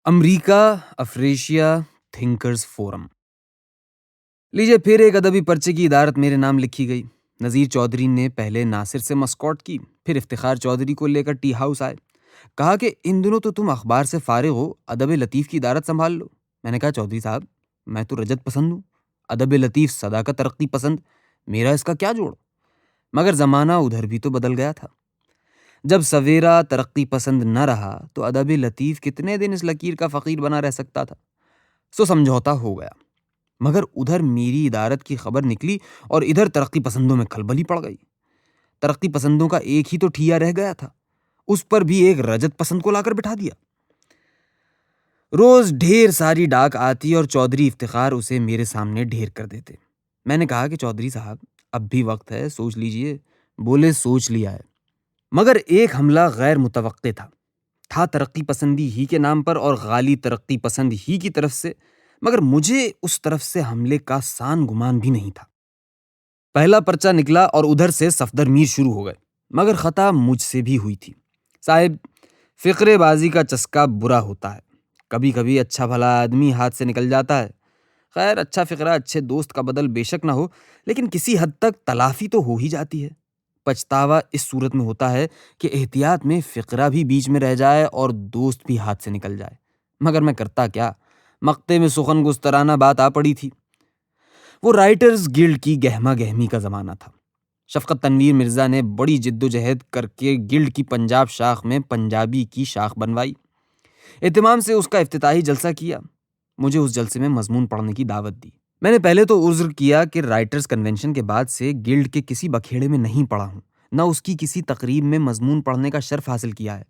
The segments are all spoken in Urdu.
امریکہ افریشیا تھنکرز فورم۔ لیجیے پھر ایک ادبی پرچے کی ادارت میرے نام لکھی گئی۔ نذیر چودھری نے پہلے ناصر سے مسکوٹ کی، پھر افتخار چودھری کو لے کر ٹی ہاؤس آئے۔ کہا کہ ان دنوں تو تم اخبار سے فارغ ہو، ادب لطیف کی ادارت سنبھال لو۔ میں نے کہا چودھری صاحب، میں تو رجت پسند ہوں، ادب لطیف سدا کا ترقی پسند، میرا اس کا کیا جوڑ؟ مگر زمانہ ادھر بھی تو بدل گیا تھا۔ جب سویرا ترقی پسند نہ رہا تو ادب لطیف کتنے دن اس لکیر کا فقیر بنا رہ سکتا تھا؟ سو سمجھوتا ہو گیا، مگر ادھر میری ادارت کی خبر نکلی اور ادھر ترقی پسندوں میں کھلبلی پڑ گئی۔ ترقی پسندوں کا ایک ہی تو ٹھیا رہ گیا تھا، اس پر بھی ایک رجت پسند کو لا کر بٹھا دیا۔ روز ڈھیر ساری ڈاک آتی اور چودھری افتخار اسے میرے سامنے ڈھیر کر دیتے۔ میں نے کہا کہ چودھری صاحب، اب بھی وقت ہے، سوچ لیجئے۔ بولے سوچ لیا ہے، مگر ایک حملہ غیر متوقع تھا ترقی پسندی ہی کے نام پر اور غالی ترقی پسند ہی کی طرف سے، مگر مجھے اس طرف سے حملے کا سان گمان بھی نہیں تھا۔ پہلا پرچہ نکلا اور ادھر سے صفدر میر شروع ہو گئے، مگر خطا مجھ سے بھی ہوئی تھی۔ صاحب، فقرے بازی کا چسکا برا ہوتا ہے، کبھی کبھی اچھا بھلا آدمی ہاتھ سے نکل جاتا ہے۔ خیر، اچھا فقرہ اچھے دوست کا بدل بے شک نہ ہو، لیکن کسی حد تک تلافی تو ہو ہی جاتی ہے۔ پچھتاوا اس صورت میں ہوتا ہے کہ احتیاط میں فقرہ بھی بیچ میں رہ جائے اور دوست بھی ہاتھ سے نکل جائے، مگر میں کرتا کیا؟ مقطع میں سخن گسترانہ بات آ پڑی تھی۔ وہ رائٹرز گلڈ کی گہما گہمی کا زمانہ تھا۔ شفقت تنویر مرزا نے بڑی جد و جہد کر کے گلڈ کی پنجاب شاخ میں پنجابی کی شاخ بنوائی۔ اہتمام سے اس کا افتتاحی جلسہ کیا۔ مجھے اس جلسے میں مضمون پڑھنے کی دعوت دی۔ میں نے پہلے تو عذر کیا کہ رائٹرز کنونشن کے بعد سے گلڈ کے کسی بکھیڑے میں نہیں پڑھا ہوں، نہ اس کی کسی تقریب میں مضمون پڑھنے کا شرف حاصل کیا ہے،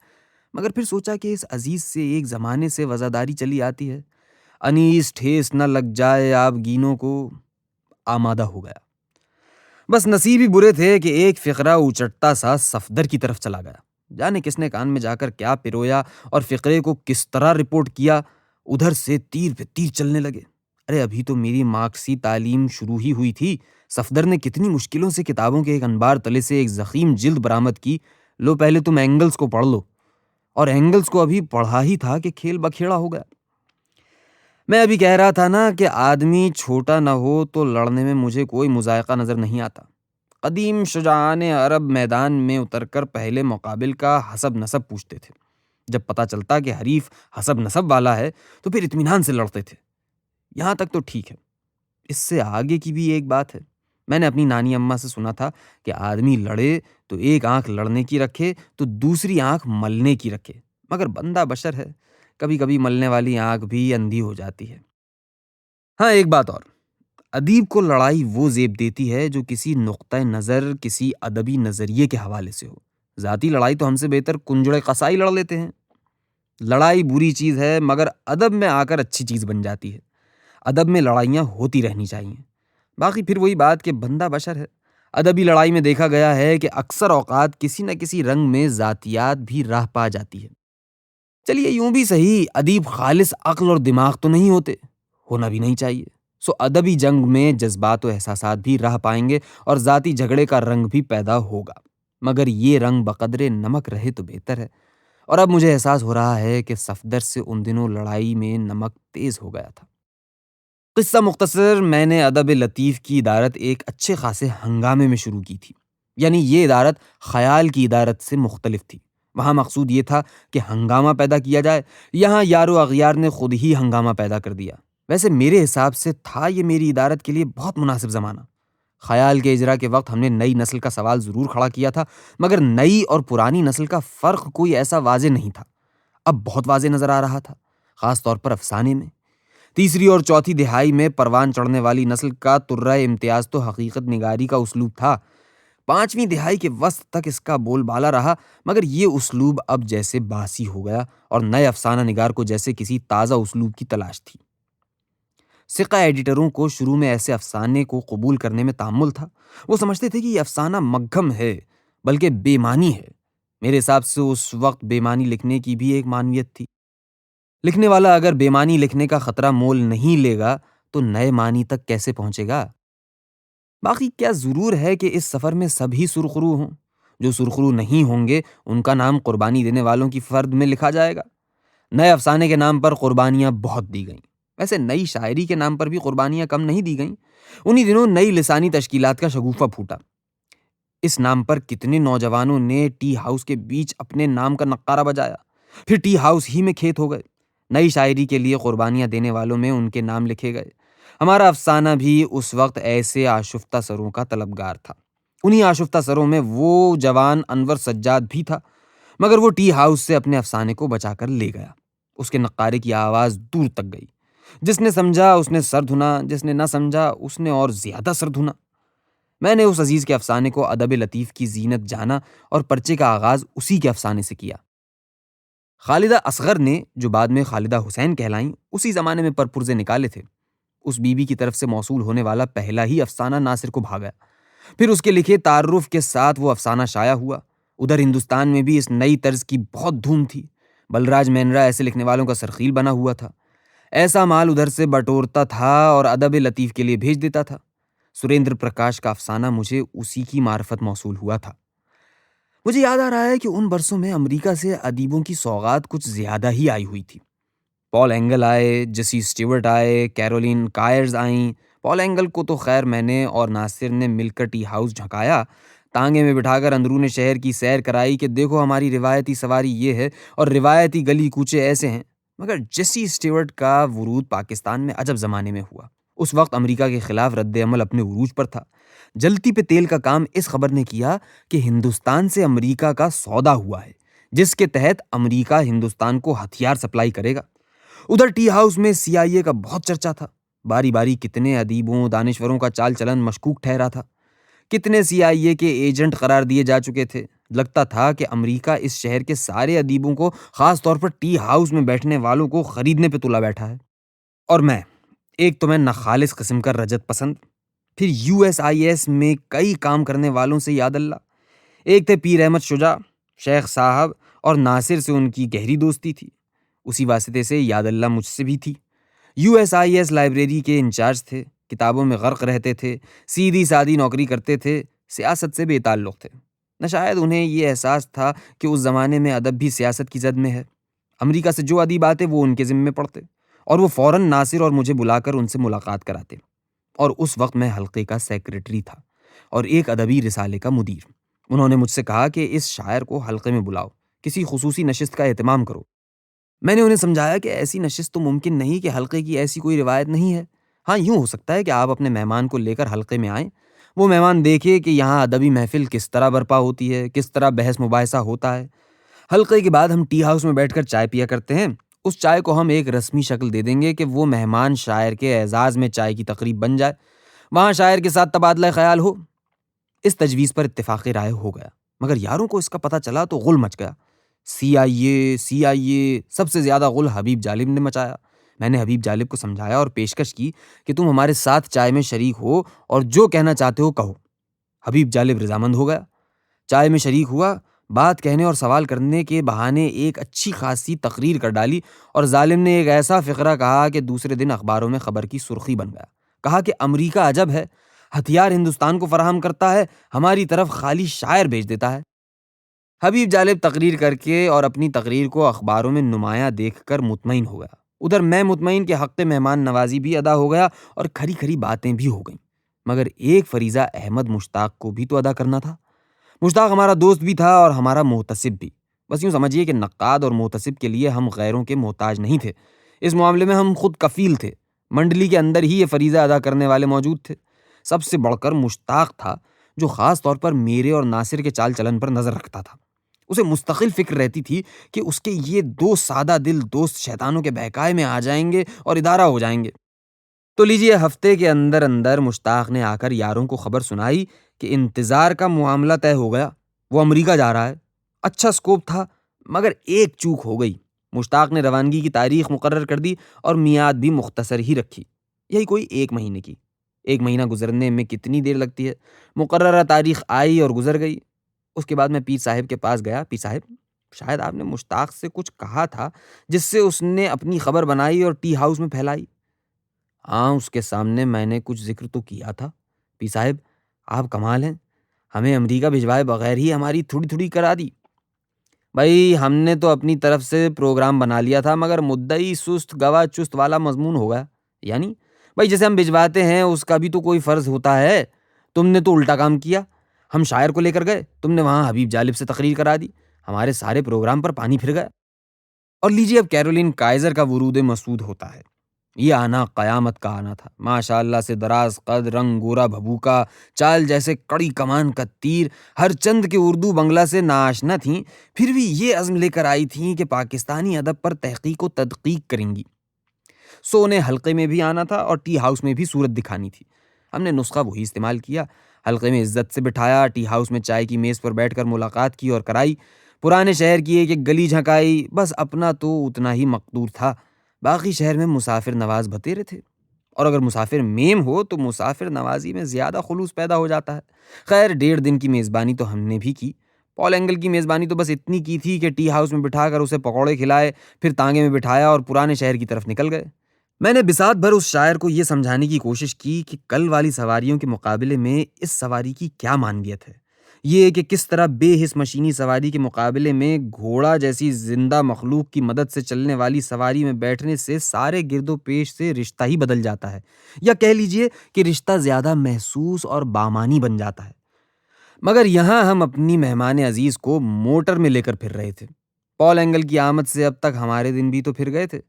مگر پھر سوچا کہ اس عزیز سے ایک زمانے سے وزاداری چلی آتی ہے، انیس ٹھیس نہ لگ جائے آپ گینوں کو، آمادہ ہو گیا۔ بس نصیب ہی برے تھے کہ ایک فقرہ اچٹتا سا صفدر کی طرف چلا گیا۔ جانے کس نے کان میں جا کر کیا پرویا اور فقرے کو کس طرح رپورٹ کیا، ادھر سے تیر پہ تیر چلنے لگے۔ ارے ابھی تو میری مارکسی تعلیم شروع ہی ہوئی تھی، صفدر نے کتنی مشکلوں سے کتابوں کے ایک انبار تلے سے ایک ضخیم جلد برآمد کی۔ لو پہلے تم اینگلز کو پڑھ لو، اور اینگلز کو ابھی پڑھا ہی تھا کہ کھیل بکھیڑا ہو گیا۔ میں ابھی کہہ رہا تھا نا کہ آدمی چھوٹا نہ ہو تو لڑنے میں مجھے کوئی مذائقہ نظر نہیں آتا۔ قدیم شجاعان عرب میدان میں اتر کر پہلے مقابل کا حسب نسب پوچھتے تھے، جب پتہ چلتا کہ حریف حسب نسب والا ہے تو پھر اطمینان سے لڑتے تھے۔ یہاں تک تو ٹھیک ہے، اس سے آگے کی بھی ایک بات ہے۔ میں نے اپنی نانی اماں سے سنا تھا کہ آدمی لڑے تو ایک آنکھ لڑنے کی رکھے تو دوسری آنکھ ملنے کی رکھے، مگر بندہ بشر ہے، کبھی کبھی ملنے والی آنکھ بھی اندھی ہو جاتی ہے۔ ہاں، ایک بات اور، ادیب کو لڑائی وہ زیب دیتی ہے جو کسی نقطہ نظر، کسی ادبی نظریے کے حوالے سے ہو۔ ذاتی لڑائی تو ہم سے بہتر کنجڑے قصائی لڑ لیتے ہیں۔ لڑائی بری چیز ہے، مگر ادب میں آ کر اچھی چیز بن جاتی ہے۔ ادب میں لڑائیاں ہوتی رہنی چاہیے۔ باقی پھر وہی بات کہ بندہ بشر ہے۔ ادبی لڑائی میں دیکھا گیا ہے کہ اکثر اوقات کسی نہ کسی رنگ میں ذاتیات بھی راہ پا جاتی ہے۔ چلیے یوں بھی صحیح، ادیب خالص عقل اور دماغ تو نہیں ہوتے، ہونا بھی نہیں چاہیے۔ سو ادبی جنگ میں جذبات و احساسات بھی راہ پائیں گے اور ذاتی جھگڑے کا رنگ بھی پیدا ہوگا، مگر یہ رنگ بقدر نمک رہے تو بہتر ہے۔ اور اب مجھے احساس ہو رہا ہے کہ صفدر سے ان دنوں لڑائی میں نمک تیز ہو گیا تھا۔ قصہ مختصر، میں نے ادب لطیف کی ادارت ایک اچھے خاصے ہنگامے میں شروع کی تھی، یعنی یہ ادارت خیال کی ادارت سے مختلف تھی۔ وہاں مقصود یہ تھا کہ ہنگامہ پیدا کیا جائے، یہاں یار و اغیار نے خود ہی ہنگامہ پیدا کر دیا۔ ویسے میرے حساب سے تھا یہ میری ادارت کے لیے بہت مناسب زمانہ۔ خیال کے اجرا کے وقت ہم نے نئی نسل کا سوال ضرور کھڑا کیا تھا، مگر نئی اور پرانی نسل کا فرق کوئی ایسا واضح نہیں تھا۔ اب بہت واضح نظر آ رہا تھا، خاص طور پر افسانے میں۔ تیسری اور چوتھی دہائی میں پروان چڑھنے والی نسل کا ترہ امتیاز تو حقیقت نگاری کا اسلوب تھا۔ پانچویں دہائی کے وسط تک اس کا بول بالا رہا، مگر یہ اسلوب اب جیسے باسی ہو گیا اور نئے افسانہ نگار کو جیسے کسی تازہ اسلوب کی تلاش تھی۔ ثقہ ایڈیٹروں کو شروع میں ایسے افسانے کو قبول کرنے میں تامل تھا۔ وہ سمجھتے تھے کہ یہ افسانہ مگھم ہے، بلکہ بے معنی ہے۔ میرے حساب سے اس وقت بے معنی لکھنے کی بھی ایک معنویت تھی۔ لکھنے والا اگر بے معنی لکھنے کا خطرہ مول نہیں لے گا تو نئے معنی تک کیسے پہنچے گا؟ باقی کیا ضرور ہے کہ اس سفر میں سبھی سرخرو ہوں؟ جو سرخرو نہیں ہوں گے ان کا نام قربانی دینے والوں کی فرد میں لکھا جائے گا۔ نئے افسانے کے نام پر قربانیاں بہت دی گئیں۔ ویسے نئی شاعری کے نام پر بھی قربانیاں کم نہیں دی گئیں۔ انہی دنوں نئی لسانی تشکیلات کا شگوفہ پھوٹا۔ اس نام پر کتنے نوجوانوں نے ٹی ہاؤس کے بیچ اپنے نام کا نقارہ بجایا، پھر ٹی ہاؤس ہی میں کھیت ہو گئے۔ نئی شاعری کے لیے قربانیاں دینے والوں میں ان کے نام لکھے گئے۔ ہمارا افسانہ بھی اس وقت ایسے آشفتہ سروں کا طلبگار تھا۔ انہی آشفتہ سروں میں وہ جوان انور سجاد بھی تھا، مگر وہ ٹی ہاؤس سے اپنے افسانے کو بچا کر لے گیا۔ اس کے نقارے کی آواز دور تک گئی۔ جس نے سمجھا اس نے سر دھنا، جس نے نہ سمجھا اس نے اور زیادہ سر دھنا۔ میں نے اس عزیز کے افسانے کو ادب لطیف کی زینت جانا اور پرچے کا آغاز اسی کے افسانے سے کیا۔ خالدہ اصغر نے، جو بعد میں خالدہ حسین کہلائیں، اسی زمانے میں پرپرزے نکالے تھے۔ اس بی بی کی طرف سے موصول ہونے والا پہلا ہی افسانہ ناصر کو بھاگا، پھر اس کے لکھے تعارف کے ساتھ وہ افسانہ شائع ہوا۔ ادھر ہندوستان میں بھی اس نئی طرز کی بہت دھوم تھی۔ بلراج مینرا ایسے لکھنے والوں کا سرخیل بنا ہوا تھا۔ ایسا مال ادھر سے بٹورتا تھا اور ادب لطیف کے لیے بھیج دیتا تھا۔ سریندر پرکاش کا افسانہ مجھے اسی کی معرفت موصول ہوا تھا۔ مجھے یاد آ رہا ہے کہ ان برسوں میں امریکہ سے ادیبوں کی سوغات کچھ زیادہ ہی آئی ہوئی تھی۔ پال اینگل آئے، جیسی اسٹیورٹ آئے، کیرولین کائرز آئیں۔ پال اینگل کو تو خیر میں نے اور ناصر نے مل کر ٹی ہاؤس جھکایا، تانگے میں بٹھا کر اندرون شہر کی سیر کرائی کہ دیکھو ہماری روایتی سواری یہ ہے اور روایتی گلی کوچے ایسے ہیں۔ مگر جیسی اسٹیورٹ کا ورود پاکستان میں عجب زمانے میں ہوا۔ اس وقت امریکہ کے خلاف رد عمل اپنے عروج پر تھا۔ جلتی پہ تیل کا کام اس خبر نے کیا کہ ہندوستان سے امریکہ کا سودا ہوا ہے، جس کے تحت امریکہ ہندوستان کو ہتھیار سپلائی کرے گا۔ ادھر ٹی ہاؤس میں سی آئی اے کا بہت چرچا تھا۔ باری باری کتنے ادیبوں دانشوروں کا چال چلن مشکوک ٹھہرا تھا۔ کتنے سی آئی اے کے ایجنٹ قرار دیے جا چکے تھے۔ لگتا تھا کہ امریکہ اس شہر کے سارے ادیبوں کو، خاص طور پر ٹی ہاؤس میں بیٹھنے والوں کو خریدنے پہ تلا بیٹھا ہے۔ اور ایک تو میں ناخالص قسم کا رجت پسند، پھر یو ایس آئی ایس میں کئی کام کرنے والوں سے یاد اللہ۔ ایک تھے پیر احمد شجاع، شیخ صاحب، اور ناصر سے ان کی گہری دوستی تھی۔ اسی واسطے سے یاد اللہ مجھ سے بھی تھی۔ U S I S library کے انچارج تھے، کتابوں میں غرق رہتے تھے، سیدھی سادی نوکری کرتے تھے، سیاست سے بے تعلق تھے۔ نہ شاید انہیں یہ احساس تھا کہ اس زمانے میں ادب بھی سیاست کی زد میں ہے۔ امریکہ سے جو ادیب آتے وہ ان کے ذمے پڑتے اور وہ فوراً ناصر اور مجھے بلا کر ان سے ملاقات کراتے۔ اور اس وقت میں حلقے کا سیکریٹری تھا اور ایک ادبی رسالے کا مدیر۔ انہوں نے مجھ سے کہا کہ اس شاعر کو حلقے میں بلاؤ، کسی خصوصی نشست کا اہتمام کرو۔ میں نے انہیں سمجھایا کہ ایسی نشست تو ممکن نہیں، کہ حلقے کی ایسی کوئی روایت نہیں ہے۔ ہاں یوں ہو سکتا ہے کہ آپ اپنے مہمان کو لے کر حلقے میں آئیں، وہ مہمان دیکھے کہ یہاں ادبی محفل کس طرح برپا ہوتی ہے، کس طرح بحث مباحثہ ہوتا ہے۔ حلقے کے بعد ہم ٹی ہاؤس میں بیٹھ کر چائے پیا کرتے ہیں۔ اس چائے کو ہم ایک رسمی شکل دے دیں گے کہ وہ مہمان شاعر کے اعزاز میں چائے کی تقریب بن جائے، وہاں شاعر کے ساتھ تبادلہ خیال ہو۔ اس تجویز پر اتفاق رائے ہو گیا، مگر یاروں کو اس کا پتہ چلا تو غل مچ گیا۔ سی آئی اے سب سے زیادہ غل حبیب جالب نے مچایا۔ میں نے حبیب جالب کو سمجھایا اور پیشکش کی کہ تم ہمارے ساتھ چائے میں شریک ہو اور جو کہنا چاہتے ہو کہو۔ حبیب جالب رضامند ہو گیا، چائے میں شریک ہوا، بات کہنے اور سوال کرنے کے بہانے ایک اچھی خاصی تقریر کر ڈالی اور ظالم نے ایک ایسا فقرہ کہا کہ دوسرے دن اخباروں میں خبر کی سرخی بن گیا۔ کہا کہ امریکہ عجب ہے، ہتھیار ہندوستان کو فراہم کرتا ہے، ہماری طرف خالی شاعر بھیج دیتا ہے۔ حبیب جالب تقریر کر کے اور اپنی تقریر کو اخباروں میں نمایاں دیکھ کر مطمئن ہو گیا۔ ادھر میں مطمئن کہ حق مہمان نوازی بھی ادا ہو گیا اور کھری کھری باتیں بھی ہو گئیں۔ مگر ایک فریضہ احمد مشتاق کو بھی تو ادا کرنا تھا۔ مشتاق ہمارا دوست بھی تھا اور ہمارا محتسب بھی۔ بس یوں سمجھیے کہ نقاد اور محتسب کے لیے ہم غیروں کے محتاج نہیں تھے، اس معاملے میں ہم خود کفیل تھے۔ منڈلی کے اندر ہی یہ فریضہ ادا کرنے والے موجود تھے۔ سب سے بڑھ کر مشتاق تھا، جو خاص طور پر میرے اور ناصر کے چال چلن پر نظر رکھتا تھا۔ اسے مستقل فکر رہتی تھی کہ اس کے یہ دو سادہ دل دوست شیطانوں کے بہکائے میں آ جائیں گے اور ادارہ ہو جائیں گے۔ تو لیجئے ہفتے کے اندر اندر مشتاق نے آ کر یاروں کو خبر سنائی کہ انتظار کا معاملہ طے ہو گیا، وہ امریکہ جا رہا ہے۔ اچھا سکوپ تھا، مگر ایک چوک ہو گئی۔ مشتاق نے روانگی کی تاریخ مقرر کر دی اور میعاد بھی مختصر ہی رکھی، یہی کوئی 1 مہینے کی۔ 1 مہینہ گزرنے میں کتنی دیر لگتی ہے؟ مقررہ تاریخ آئی اور گزر گئی۔ اس کے بعد میں پیر صاحب کے پاس گیا۔ پیر صاحب، شاید آپ نے مشتاق سے کچھ کہا تھا جس سے اس نے اپنی خبر بنائی اور ٹی ہاؤس میں پھیلائی۔ ہاں، اس کے سامنے میں نے کچھ ذکر تو کیا تھا۔ پیر صاحب آپ کمال ہیں، ہمیں امریکہ بھجوائے بغیر ہی ہماری تھوڑی تھوڑی کرا دی۔ بھائی ہم نے تو اپنی طرف سے پروگرام بنا لیا تھا، مگر مدعی سست گواہ چست والا مضمون ہوگا. یعنی بھائی جیسے ہم بھجواتے ہیں اس کا بھی تو کوئی فرض ہوتا ہے. تم نے تو الٹا کام کیا. ہم شاعر کو لے کر گئے، تم نے وہاں حبیب جالب سے تقریر کرا دی. ہمارے سارے پروگرام پر پانی پھر گیا. اور لیجیے اب کیرولین کائزر کا ورود مسعود ہوتا ہے. یہ آنا قیامت کا آنا تھا. ماشاء اللہ سے دراز قد، رنگ گورا بھبوکا، چال جیسے کڑی کمان کا تیر. ہر چند کے اردو بنگلہ سے ناآشنا تھیں، پھر بھی یہ عزم لے کر آئی تھیں کہ پاکستانی ادب پر تحقیق و تدقیق کریں گی. سو انہیں حلقے میں بھی آنا تھا اور ٹی ہاؤس میں بھی صورت دکھانی تھی. ہم نے نسخہ وہی استعمال کیا. حلقے میں عزت سے بٹھایا، ٹی ہاؤس میں چائے کی میز پر بیٹھ کر ملاقات کی اور کرائی. پرانے شہر کی ایک ایک گلی جھنکائی. بس اپنا تو اتنا ہی مقدور تھا، باقی شہر میں مسافر نواز بتیرے تھے. اور اگر مسافر میم ہو تو مسافر نوازی میں زیادہ خلوص پیدا ہو جاتا ہے. خیر 1.5 دن کی میزبانی تو ہم نے بھی کی. پال اینگل کی میزبانی تو بس اتنی کی تھی کہ ٹی ہاؤس میں بٹھا کر اسے پکوڑے کھلائے، پھر تانگے میں بٹھایا اور پرانے شہر کی طرف نکل گئے. میں نے بساط بھر اس شاعر کو یہ سمجھانے کی کوشش کی کہ کل والی سواریوں کے مقابلے میں اس سواری کی کیا مانویت ہے. یہ کہ کس طرح بے حس مشینی سواری کے مقابلے میں گھوڑا جیسی زندہ مخلوق کی مدد سے چلنے والی سواری میں بیٹھنے سے سارے گرد و پیش سے رشتہ ہی بدل جاتا ہے، یا کہہ لیجئے کہ رشتہ زیادہ محسوس اور بامانی بن جاتا ہے. مگر یہاں ہم اپنی مہمان عزیز کو موٹر میں لے کر پھر رہے تھے. پال اینگل کی آمد سے اب تک ہمارے دن بھی تو پھر گئے تھے،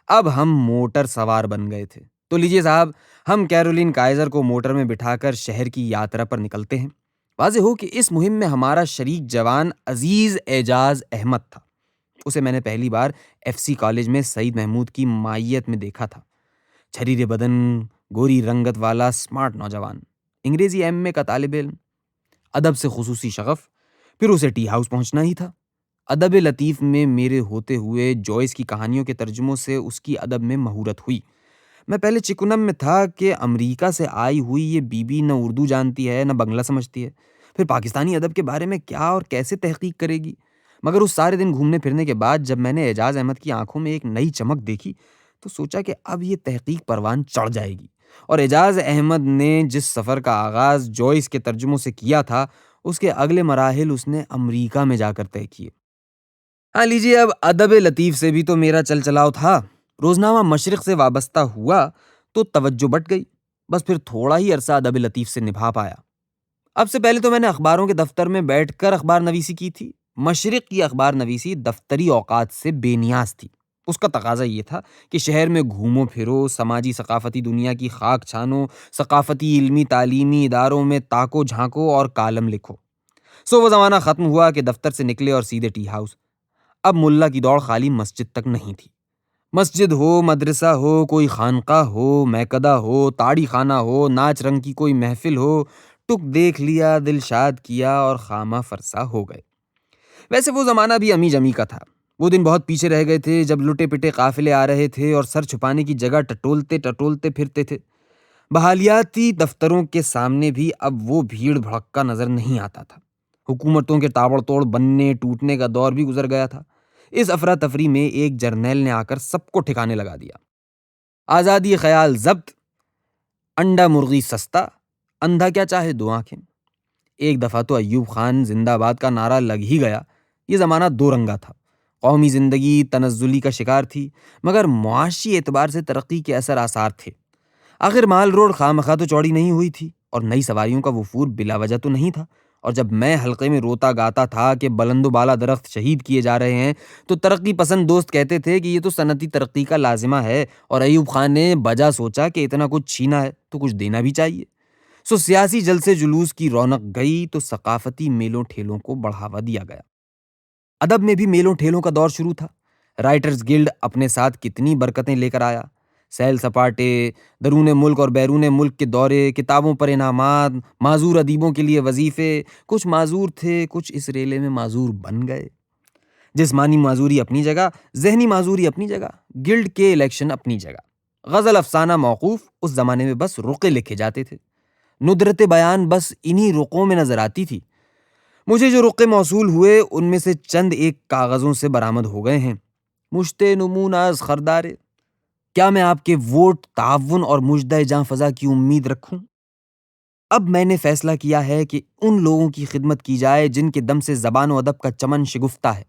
اب ہم موٹر سوار بن گئے تھے. تو لیجیے صاحب، ہم کیرولین کائزر کو موٹر میں بٹھا کر شہر کی یاترا پر نکلتے ہیں. واضح ہو کہ اس مہم میں ہمارا شریک جوان عزیز اعجاز احمد تھا. اسے میں نے پہلی بار ایف سی کالج میں سعید محمود کی مائیت میں دیکھا تھا. چھریرے بدن، گوری رنگت والا سمارٹ نوجوان، انگریزی ایم اے کا طالب علم، ادب سے خصوصی شغف. پھر اسے ٹی ہاؤس پہنچنا ہی تھا. ادب لطیف میں میرے ہوتے ہوئے جوائس کی کہانیوں کے ترجموں سے اس کی ادب میں مہورت ہوئی. میں پہلے چکنم میں تھا کہ امریکہ سے آئی ہوئی یہ بی بی نہ اردو جانتی ہے نہ بنگلہ سمجھتی ہے، پھر پاکستانی ادب کے بارے میں کیا اور کیسے تحقیق کرے گی. مگر اس سارے دن گھومنے پھرنے کے بعد جب میں نے اعجاز احمد کی آنکھوں میں ایک نئی چمک دیکھی تو سوچا کہ اب یہ تحقیق پروان چڑھ جائے گی. اور اعجاز احمد نے جس سفر کا آغاز جوائس کے ترجموں سے کیا تھا، اس کے اگلے مراحل اس نے امریکہ میں جا کر طے کیے. ہاں لیجیے، اب ادب لطیف سے بھی تو میرا چل چلاؤ تھا. روزنامہ مشرق سے وابستہ ہوا تو توجہ بٹ گئی. بس پھر تھوڑا ہی عرصہ ادب لطیف سے نبھا پایا. اب سے پہلے تو میں نے اخباروں کے دفتر میں بیٹھ کر اخبار نویسی کی تھی. مشرق کی اخبار نویسی دفتری اوقات سے بے نیاز تھی. اس کا تقاضا یہ تھا کہ شہر میں گھومو پھرو، سماجی ثقافتی دنیا کی خاک چھانو، ثقافتی علمی تعلیمی اداروں میں تاکو جھانکو اور کالم لکھو. سو وہ زمانہ ختم ہوا کہ دفتر سے نکلے اور سیدھے ٹی ہاؤس. اب ملا کی دوڑ خالی مسجد تک نہیں تھی. مسجد ہو، مدرسہ ہو، کوئی خانقاہ ہو، میکدہ ہو، تاڑی خانہ ہو، ناچ رنگ کی کوئی محفل ہو، ٹک دیکھ لیا، دل شاد کیا اور خامہ فرسا ہو گئے. ویسے وہ زمانہ بھی امی جمی کا تھا. وہ دن بہت پیچھے رہ گئے تھے جب لٹے پٹے قافلے آ رہے تھے اور سر چھپانے کی جگہ ٹٹولتے ٹٹولتے پھرتے تھے. بحالیاتی دفتروں کے سامنے بھی اب وہ بھیڑ بھڑکا نظر نہیں آتا تھا. حکومتوں کے تابڑ توڑ بننے ٹوٹنے کا دور بھی گزر گیا تھا. اس افراتفری میں ایک جرنیل نے آ کر سب کو ٹھکانے لگا دیا. آزادی خیال ضبط، انڈا مرغی سستا، اندھا کیا چاہے دو آنکھیں. ایک دفعہ تو ایوب خان زندہ باد کا نعرہ لگ ہی گیا. یہ زمانہ دو رنگا تھا. قومی زندگی تنزلی کا شکار تھی، مگر معاشی اعتبار سے ترقی کے اثر آثار تھے. آخر مال روڈ خواہ تو چوڑی نہیں ہوئی تھی اور نئی سواریوں کا وفور بلا وجہ تو نہیں تھا. اور جب میں حلقے میں روتا گاتا تھا کہ بلند و بالا درخت شہید کیے جا رہے ہیں تو ترقی پسند دوست کہتے تھے کہ یہ تو صنعتی ترقی کا لازمہ ہے، اور ایوب خان نے بجا سوچا کہ اتنا کچھ چھینا ہے تو کچھ دینا بھی چاہیے. سو سیاسی جلسے جلوس کی رونق گئی تو ثقافتی میلوں ٹھیلوں کو بڑھاوا دیا گیا. ادب میں بھی میلوں ٹھیلوں کا دور شروع تھا. رائٹرز گلڈ اپنے ساتھ کتنی برکتیں لے کر آیا. سیل سپاٹے، درون ملک اور بیرون ملک کے دورے، کتابوں پر انعامات، معذور ادیبوں کے لیے وظیفے. کچھ معذور تھے، کچھ اس ریلے میں معذور بن گئے. جسمانی معذوری اپنی جگہ، ذہنی معذوری اپنی جگہ، گلڈ کے الیکشن اپنی جگہ. غزل افسانہ موقوف اس زمانے میں بس رقے لکھے جاتے تھے. ندرت بیان بس انہی رقوں میں نظر آتی تھی. مجھے جو رقے موصول ہوئے ان میں سے چند ایک کاغذوں سے برآمد ہو گئے ہیں. مشتے نمون از خردارے، کیا میں آپ کے ووٹ، تعاون اور مژدہ جاں فضا کی امید رکھوں؟ اب میں نے فیصلہ کیا ہے کہ ان لوگوں کی خدمت کی جائے جن کے دم سے زبان و ادب کا چمن شگفتہ ہے،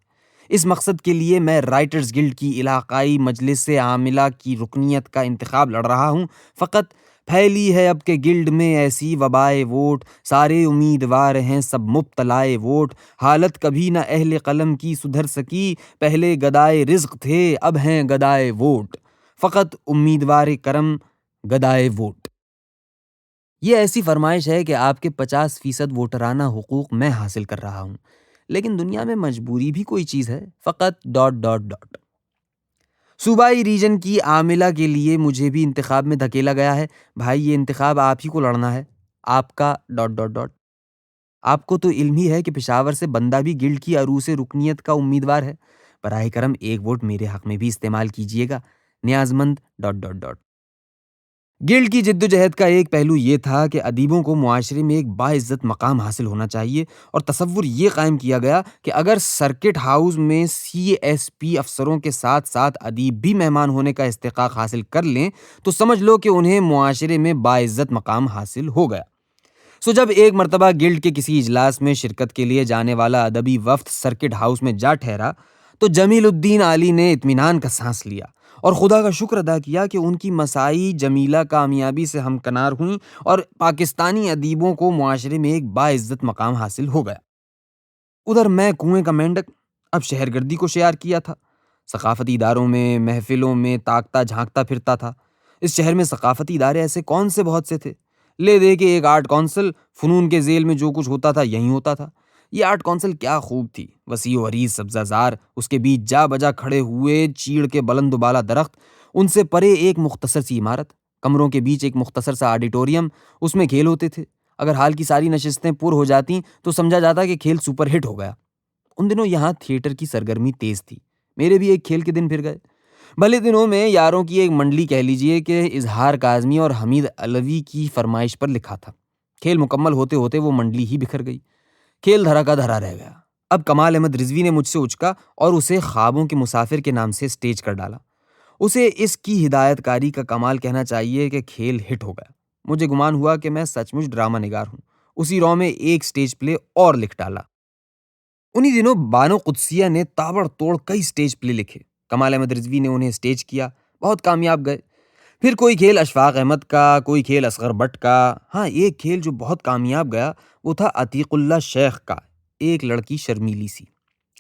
اس مقصد کے لیے میں رائٹرز گلڈ کی علاقائی مجلس عاملہ کی رکنیت کا انتخاب لڑ رہا ہوں۔ فقط پھیلی ہے اب کے گلڈ میں ایسی وبائے ووٹ، سارے امیدوار ہیں سب مبتلائے ووٹ، حالت کبھی نہ اہل قلم کی سدھر سکی، پہلے گدائے رزق تھے اب ہیں گدائے ووٹ، فقط امیدوار کرم گدائے ووٹ۔ یہ ایسی فرمائش ہے کہ آپ کے 50% ووٹرانہ حقوق میں حاصل کر رہا ہوں، لیکن دنیا میں مجبوری بھی کوئی چیز ہے، فقط .. صوبائی ریجن کی عاملہ کے لیے مجھے بھی انتخاب میں دھکیلا گیا ہے۔ بھائی یہ انتخاب آپ ہی کو لڑنا ہے، آپ کا ... آپ کو تو علم ہی ہے کہ پشاور سے بندہ بھی گلڈ کی عروس رکنیت کا امیدوار ہے، براہ کرم ایک ووٹ میرے حق میں بھی استعمال کیجیے گا۔ نیازمند ... گلڈ کی جد و جہد کا ایک پہلو یہ تھا کہ ادیبوں کو معاشرے میں ایک باعزت مقام حاصل ہونا چاہیے، اور تصور یہ قائم کیا گیا کہ اگر سرکٹ ہاؤس میں CSP افسروں کے ساتھ ساتھ ادیب بھی مہمان ہونے کا استحقاق حاصل کر لیں تو سمجھ لو کہ انہیں معاشرے میں باعزت مقام حاصل ہو گیا۔ سو جب ایک مرتبہ گلڈ کے کسی اجلاس میں شرکت کے لیے جانے والا ادبی وفد سرکٹ ہاؤس میں جا ٹھہرا تو جمیل الدین عالی نے اطمینان کا سانس لیا اور خدا کا شکر ادا کیا کہ ان کی مساعی جمیلہ کامیابی سے ہمکنار ہوئیں اور پاکستانی ادیبوں کو معاشرے میں ایک باعزت مقام حاصل ہو گیا۔ ادھر میں کنویں کا مینڈک اب شہر گردی کو شیار کیا تھا، ثقافتی اداروں میں محفلوں میں تاکتا جھانکتا پھرتا تھا۔ اس شہر میں ثقافتی ادارے ایسے کون سے بہت سے تھے، لے دے کے ایک آرٹ کونسل، فنون کے ذیل میں جو کچھ ہوتا تھا یہیں ہوتا تھا۔ یہ آرٹ کونسل کیا خوب تھی، وسیع و عریض سبزہ زار، اس کے بیچ جا بجا کھڑے ہوئے چیڑ کے بلند و بالا درخت، ان سے پرے ایک مختصر سی عمارت، کمروں کے بیچ ایک مختصر سا آڈیٹوریم، اس میں کھیل ہوتے تھے۔ اگر حال کی ساری نشستیں پر ہو جاتیں تو سمجھا جاتا کہ کھیل سپر ہٹ ہو گیا۔ ان دنوں یہاں تھیٹر کی سرگرمی تیز تھی، میرے بھی ایک کھیل کے دن پھر گئے۔ بھلے دنوں میں یاروں کی ایک منڈلی کہہ لیجئے کہ اظہار کاظمی اور حمید علوی کی فرمائش پر لکھا تھا۔ کھیل مکمل ہوتے ہوتے وہ منڈلی ہی بکھر گئی، کھیل دھرا کا دھرا رہ گیا۔ اب کمال احمد رضوی نے مجھ سے اچکا اور اسے خوابوں کے مسافر کے نام سے سٹیج کر ڈالا۔ اسے اس کی ہدایت کاری کا کمال کہنا چاہیے کہ کھیل ہٹ ہو گیا۔ مجھے گمان ہوا کہ میں سچ مچ ڈرامہ نگار ہوں، اسی رو میں ایک سٹیج پلے اور لکھ ڈالا۔ انہی دنوں بانو قدسیہ نے تابڑ توڑ کئی سٹیج پلے لکھے، کمال احمد رضوی نے انہیں سٹیج کیا، بہت کامیاب گئے۔ پھر کوئی کھیل اشفاق احمد کا، کوئی کھیل اصغر بٹ کا، ہاں ایک کھیل جو بہت کامیاب گیا وہ تھا عتیق اللہ شیخ کا، ایک لڑکی شرمیلی سی۔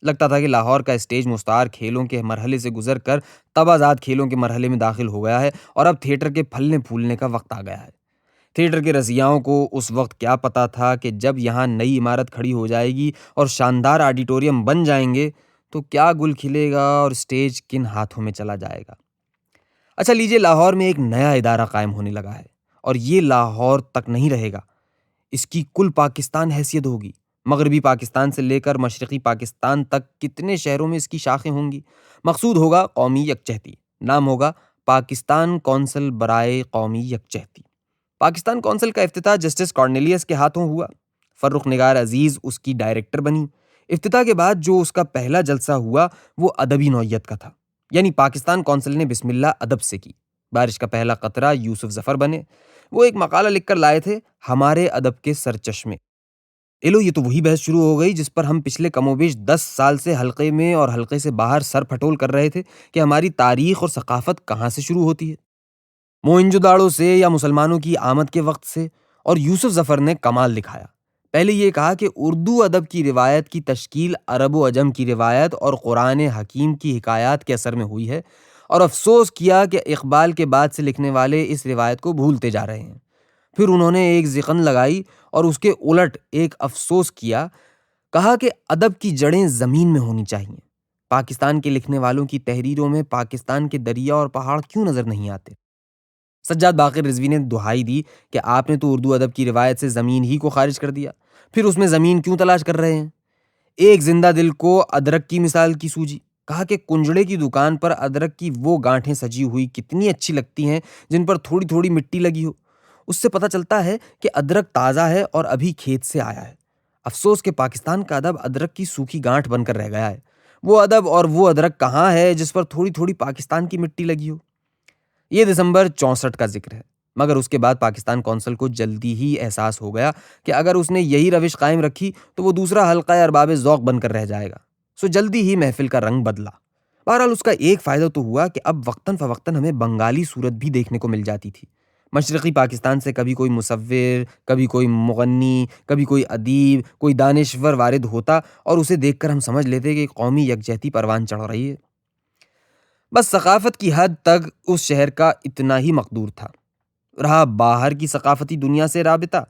لگتا تھا کہ لاہور کا اسٹیج مستعار کھیلوں کے مرحلے سے گزر کر تبازات کھیلوں کے مرحلے میں داخل ہو گیا ہے اور اب تھیٹر کے پھلنے پھولنے کا وقت آ گیا ہے۔ تھیٹر کے رسیاؤں کو اس وقت کیا پتا تھا کہ جب یہاں نئی عمارت کھڑی ہو جائے گی اور شاندار آڈیٹوریم بن جائیں گے تو کیا گل کھلے گا اور اسٹیج کن ہاتھوں میں چلا جائے گا۔ اچھا لیجئے، لاہور میں ایک نیا ادارہ قائم ہونے لگا ہے اور یہ لاہور تک نہیں رہے گا، اس کی کل پاکستان حیثیت ہوگی۔ مغربی پاکستان سے لے کر مشرقی پاکستان تک کتنے شہروں میں اس کی شاخیں ہوں گی۔ مقصود ہوگا قومی یکجہتی، نام ہوگا پاکستان کونسل برائے قومی یکجہتی۔ پاکستان کونسل کا افتتاح جسٹس کارنیلیس کے ہاتھوں ہوا، فرخ نگار عزیز اس کی ڈائریکٹر بنی۔ افتتاح کے بعد جو اس کا پہلا جلسہ ہوا وہ ادبی نوعیت کا تھا، یعنی پاکستان کونسل نے بسم اللہ ادب سے کی۔ بارش کا پہلا قطرہ یوسف ظفر بنے، وہ ایک مقالہ لکھ کر لائے تھے، ہمارے ادب کے سرچشمے۔ لو یہ تو وہی بحث شروع ہو گئی جس پر ہم پچھلے کم و بیش 10 سال سے حلقے میں اور حلقے سے باہر سر پھٹول کر رہے تھے کہ ہماری تاریخ اور ثقافت کہاں سے شروع ہوتی ہے، موئنجو داڑو سے یا مسلمانوں کی آمد کے وقت سے؟ اور یوسف ظفر نے کمال دکھایا۔ پہلے یہ کہا کہ اردو ادب کی روایت کی تشکیل عرب و عجم کی روایت اور قرآن حکیم کی حکایات کے اثر میں ہوئی ہے، اور افسوس کیا کہ اقبال کے بعد سے لکھنے والے اس روایت کو بھولتے جا رہے ہیں۔ پھر انہوں نے ایک ذقن لگائی اور اس کے الٹ ایک افسوس کیا، کہا کہ ادب کی جڑیں زمین میں ہونی چاہیے۔ پاکستان کے لکھنے والوں کی تحریروں میں پاکستان کے دریا اور پہاڑ کیوں نظر نہیں آتے؟ سجاد باقر رضوی نے دہائی دی کہ آپ نے تو اردو ادب کی روایت سے زمین ہی کو خارج کر دیا، پھر اس میں زمین کیوں تلاش کر رہے ہیں؟ ایک زندہ دل کو ادرک کی مثال کی سوجی، کہا کہ کنجڑے کی دکان پر ادرک کی وہ گانٹھیں سجی ہوئی کتنی اچھی لگتی ہیں جن پر تھوڑی تھوڑی مٹی لگی ہو، اس سے پتہ چلتا ہے کہ ادرک تازہ ہے اور ابھی کھیت سے آیا ہے۔ افسوس کہ پاکستان کا ادب ادرک کی سوکھی گانٹھ بن کر رہ گیا ہے۔ وہ ادب اور وہ ادرک کہاں ہے جس پر تھوڑی تھوڑی پاکستان کی مٹی لگی ہو؟ یہ دسمبر 64 کا ذکر ہے، مگر اس کے بعد پاکستان کونسل کو جلدی ہی احساس ہو گیا کہ اگر اس نے یہی روش قائم رکھی تو وہ دوسرا حلقہ ارباب ذوق بن کر رہ جائے گا۔ سو جلدی ہی محفل کا رنگ بدلا۔ بہرحال اس کا ایک فائدہ تو ہوا کہ اب وقتاً فوقتاً ہمیں بنگالی صورت بھی دیکھنے کو مل جاتی تھی۔ مشرقی پاکستان سے کبھی کوئی مصور، کبھی کوئی مغنی، کبھی کوئی ادیب، کوئی دانشور وارد ہوتا اور اسے دیکھ کر ہم سمجھ لیتے کہ قومی یکجہتی پروان چڑھ رہی ہے۔ بس ثقافت کی حد تک اس شہر کا اتنا ہی مقدور تھا۔ رہا باہر کی ثقافتی دنیا سے رابطہ،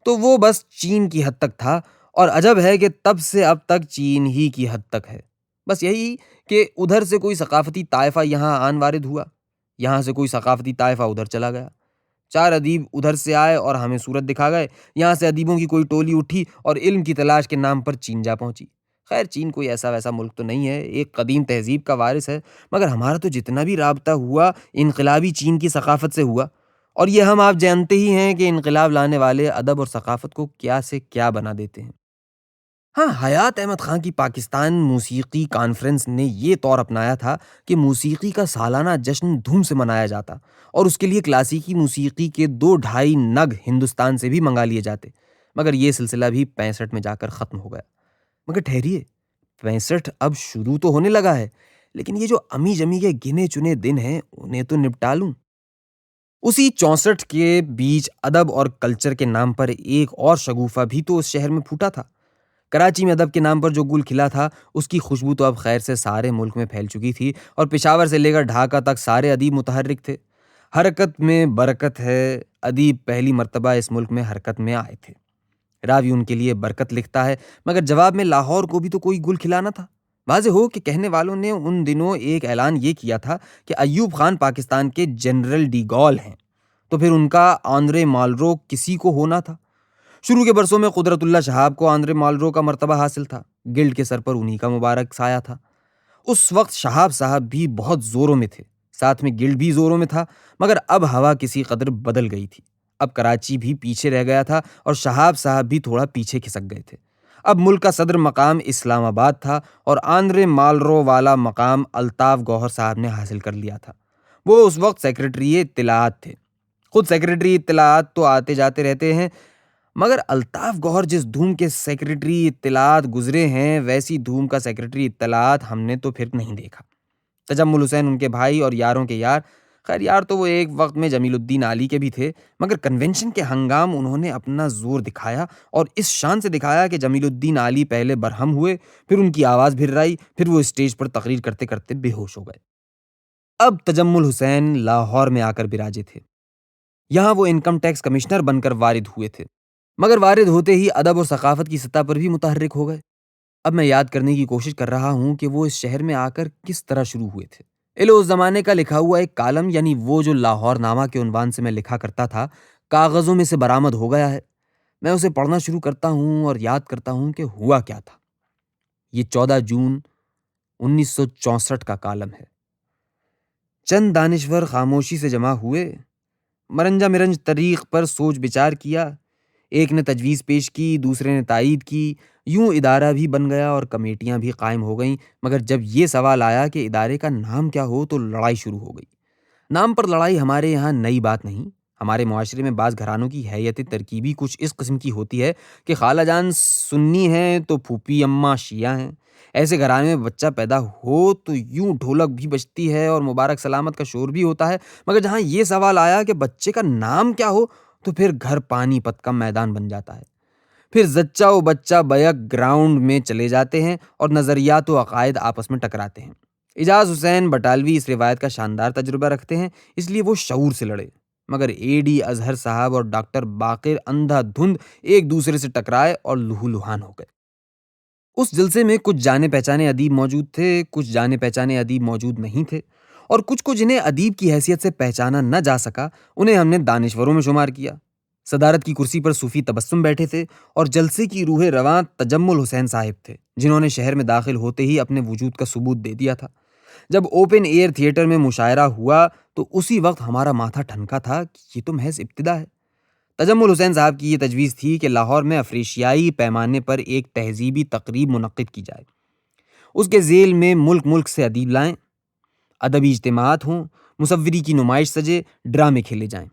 تو وہ بس چین کی حد تک تھا، اور عجب ہے کہ تب سے اب تک چین ہی کی حد تک ہے۔ بس یہی کہ ادھر سے کوئی ثقافتی طائفہ یہاں آن وارد ہوا، یہاں سے کوئی ثقافتی طائفہ ادھر چلا گیا۔ چار ادیب ادھر سے آئے اور ہمیں صورت دکھا گئے، یہاں سے ادیبوں کی کوئی ٹولی اٹھی اور علم کی تلاش کے نام پر چین جا پہنچی۔ خیر چین کوئی ایسا ویسا ملک تو نہیں ہے، ایک قدیم تہذیب کا وارث ہے، مگر ہمارا تو جتنا بھی رابطہ ہوا انقلابی چین کی ثقافت سے ہوا، اور یہ ہم آپ جانتے ہی ہیں کہ انقلاب لانے والے ادب اور ثقافت کو کیا سے کیا بنا دیتے ہیں۔ ہاں، حیات احمد خان کی پاکستان موسیقی کانفرنس نے یہ طور اپنایا تھا کہ موسیقی کا سالانہ جشن دھوم سے منایا جاتا، اور اس کے لیے کلاسیکی موسیقی کے 2-2.5 نگ ہندوستان سے بھی منگا لیے جاتے، مگر یہ سلسلہ بھی 65 میں جا کر ختم ہو گیا۔ مگر ٹھہریے، 65 اب شروع تو ہونے لگا ہے، لیکن یہ جو امی جمی کے گنے چنے دن ہیں انہیں تو نپٹا لوں۔ اسی 64 کے بیچ ادب اور کلچر کے نام پر ایک اور شگوفہ بھی تو اس شہر میں پھوٹا تھا۔ کراچی میں ادب کے نام پر جو گل کھلا تھا اس کی خوشبو تو اب خیر سے سارے ملک میں پھیل چکی تھی، اور پشاور سے لے کر ڈھاکہ تک سارے ادیب متحرک تھے۔ حرکت میں برکت ہے، ادیب پہلی مرتبہ اس ملک میں حرکت میں آئے تھے۔ راوی ان کے لیے برکت لکھتا ہے، مگر جواب میں لاہور کو بھی تو کوئی گل کھلانا تھا۔ واضح ہو کہ کہنے والوں نے ان دنوں ایک اعلان یہ کیا تھا کہ ایوب خان پاکستان کے جنرل ڈی گول ہیں، تو پھر ان کا آندرے مالرو کسی کو ہونا تھا۔ شروع کے برسوں میں قدرت اللہ شہاب کو آندرے مالرو کا مرتبہ حاصل تھا، گلڈ کے سر پر انہی کا مبارک سایہ تھا۔ اس وقت شہاب صاحب بھی بہت زوروں میں تھے، ساتھ میں گلڈ بھی زوروں میں تھا، مگر اب ہوا کسی قدر بدل گئی تھی۔ اب کراچی بھی پیچھے رہ گیا تھا اور شہاب صاحب بھی تھوڑا پیچھے کھسک گئے تھے۔ اب ملک کا صدر مقام اسلام آباد تھا، اور آندرے مالرو والا مقام الطاف گوہر صاحب نے حاصل کر لیا تھا۔ وہ اس وقت سیکرٹری اطلاعات تھے۔ خود سیکرٹری اطلاعات تو آتے جاتے رہتے ہیں، مگر الطاف گوہر جس دھوم کے سیکرٹری اطلاعات گزرے ہیں ویسی دھوم کا سیکرٹری اطلاعات ہم نے تو پھر نہیں دیکھا۔ تجمل حسین ان کے بھائی اور یاروں کے یار، خیر یار تو وہ ایک وقت میں جمیل الدین علی کے بھی تھے، مگر کنونشن کے ہنگام انہوں نے اپنا زور دکھایا، اور اس شان سے دکھایا کہ جمیل الدین علی پہلے برہم ہوئے، پھر ان کی آواز بھررائی، پھر وہ اسٹیج پر تقریر کرتے کرتے بے ہوش ہو گئے۔ اب تجمل حسین لاہور میں آ کر براجے تھے۔ یہاں وہ انکم ٹیکس کمشنر بن کر وارد ہوئے تھے، مگر وارد ہوتے ہی ادب اور ثقافت کی سطح پر بھی متحرک ہو گئے۔ اب میں یاد کرنے کی کوشش کر رہا ہوں کہ وہ اس شہر میں آ کر کس طرح شروع ہوئے تھے۔ اس زمانے کا لکھا ہوا ایک کالم، یعنی وہ جو لاہور نامہ کے عنوان سے میں لکھا کرتا تھا، کاغذوں میں سے برآمد ہو گیا ہے۔ میں اسے پڑھنا شروع کرتا ہوں اور یاد کرتا ہوں کہ ہوا کیا تھا۔ یہ 14 جون 1964 کا کالم ہے۔ چند دانشور خاموشی سے جمع ہوئے، مرنجا مرنج طریق پر سوچ بچار کیا، ایک نے تجویز پیش کی، دوسرے نے تائید کی، یوں ادارہ بھی بن گیا اور کمیٹیاں بھی قائم ہو گئیں۔ مگر جب یہ سوال آیا کہ ادارے کا نام کیا ہو تو لڑائی شروع ہو گئی۔ نام پر لڑائی ہمارے یہاں نئی بات نہیں۔ ہمارے معاشرے میں بعض گھرانوں کی حیت ترکیبی کچھ اس قسم کی ہوتی ہے کہ خالہ جان سنی ہیں تو پھوپھی اماں شیعہ ہیں۔ ایسے گھرانے میں بچہ پیدا ہو تو یوں ڈھولک بھی بجتی ہے اور مبارک سلامت کا شور بھی ہوتا ہے، مگر جہاں یہ سوال آیا کہ بچے کا نام کیا ہو تو پھر گھر پانی پت کا میدان بن جاتا ہے۔ پھر زچہ و بچہ بیک گراؤنڈ میں چلے جاتے ہیں اور نظریات و عقائد آپس میں ٹکراتے ہیں۔ اعجاز حسین بٹالوی اس روایت کا شاندار تجربہ رکھتے ہیں، اس لیے وہ شعور سے لڑے، مگر اے ڈی اظہر صاحب اور ڈاکٹر باقر اندھا دھند ایک دوسرے سے ٹکرائے اور لہو لہان ہو گئے۔ اس جلسے میں کچھ جانے پہچانے ادیب موجود تھے، کچھ جانے پہچانے ادیب موجود نہیں تھے، اور کچھ کو جنہیں ادیب کی حیثیت سے پہچانا نہ جا سکا انہیں ہم نے دانشوروں میں شمار کیا۔ صدارت کی کرسی پر صوفی تبسم بیٹھے تھے، اور جلسے کی روح رواں تجمل حسین صاحب تھے، جنہوں نے شہر میں داخل ہوتے ہی اپنے وجود کا ثبوت دے دیا تھا۔ جب اوپن ایئر تھیٹر میں مشاعرہ ہوا تو اسی وقت ہمارا ماتھا ٹھنکا تھا کہ یہ تو محض ابتدا ہے۔ تجمل حسین صاحب کی یہ تجویز تھی کہ لاہور میں افریشیائی پیمانے پر ایک تہذیبی تقریب منعقد کی جائے، اس کے ذیل میں ملک ملک سے ادیب لائیں، ادبی اجتماعات ہوں، مصوری کی نمائش سجے، ڈرامے کھیلے جائیں۔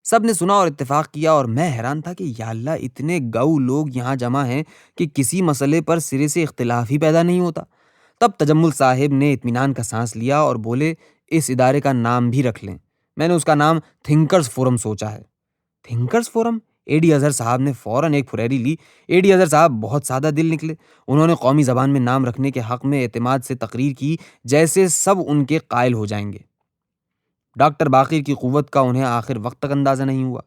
سب نے سنا اور اتفاق کیا، اور میں حیران تھا کہ یا اللہ، اتنے گو لوگ یہاں جمع ہیں کہ کسی مسئلے پر سرے سے اختلاف ہی پیدا نہیں ہوتا۔ تب تجمل صاحب نے اطمینان کا سانس لیا اور بولے، اس ادارے کا نام بھی رکھ لیں۔ میں نے اس کا نام تھنکرز فورم سوچا ہے۔ Thinkers forum? A D Azhar صاحب نے فوراً ایک پھریری لی۔ اے ڈی اظہر صاحب بہت سادہ دل نکلے۔ انہوں نے قومی زبان میں نام رکھنے کے حق میں اعتماد سے تقریر کی جیسے سب ان کے قائل ہو جائیں گے۔ ڈاکٹر باقر کی قوت کا انہیں آخر وقت تک اندازہ نہیں ہوا۔